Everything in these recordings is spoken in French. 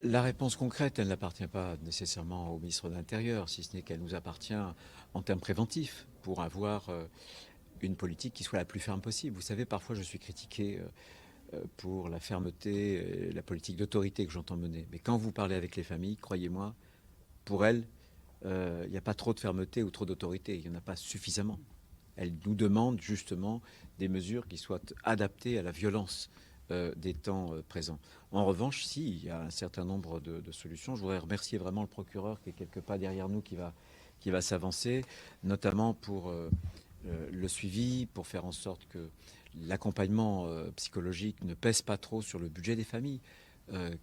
La réponse concrète, elle n'appartient pas nécessairement au ministre de l'Intérieur, si ce n'est qu'elle nous appartient en termes préventifs pour avoir une politique qui soit la plus ferme possible. Vous savez, parfois je suis critiqué pour la fermeté, et la politique d'autorité que j'entends mener. Mais quand vous parlez avec les familles, croyez-moi, pour elles, il n'y a pas trop de fermeté ou trop d'autorité. Il n'y en a pas suffisamment. Elles nous demandent justement des mesures qui soient adaptées à la violence des temps présents. En revanche, si, il y a un certain nombre de solutions. Je voudrais remercier vraiment le procureur qui est quelque part derrière nous, qui va s'avancer, notamment pour le suivi, pour faire en sorte que l'accompagnement psychologique ne pèse pas trop sur le budget des familles.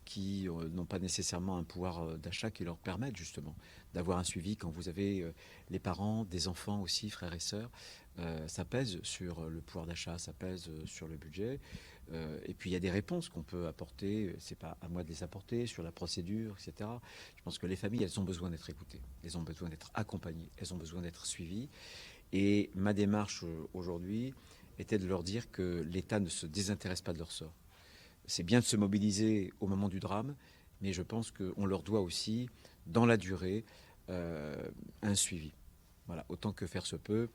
Qui n'ont pas nécessairement un pouvoir d'achat qui leur permette justement d'avoir un suivi quand vous avez les parents, des enfants aussi, frères et sœurs. Ça pèse sur le pouvoir d'achat, ça pèse sur le budget. Et puis il y a des réponses qu'on peut apporter, c'est pas à moi de les apporter, sur la procédure, etc. Je pense que les familles, elles ont besoin d'être écoutées, elles ont besoin d'être accompagnées, elles ont besoin d'être suivies. Et ma démarche aujourd'hui était de leur dire que l'État ne se désintéresse pas de leur sort. C'est bien de se mobiliser au moment du drame, mais je pense qu'on leur doit aussi, dans la durée, un suivi. Voilà, autant que faire se peut.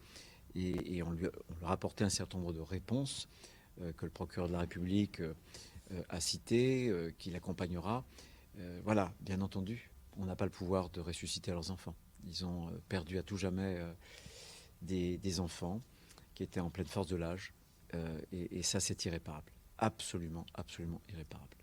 Et on leur a apporté un certain nombre de réponses que le procureur de la République a citées, qui l'accompagnera. Voilà, bien entendu, on n'a pas le pouvoir de ressusciter leurs enfants. Ils ont perdu à tout jamais des enfants qui étaient en pleine force de l'âge. Et ça, c'est irréparable. Absolument, absolument irréparable.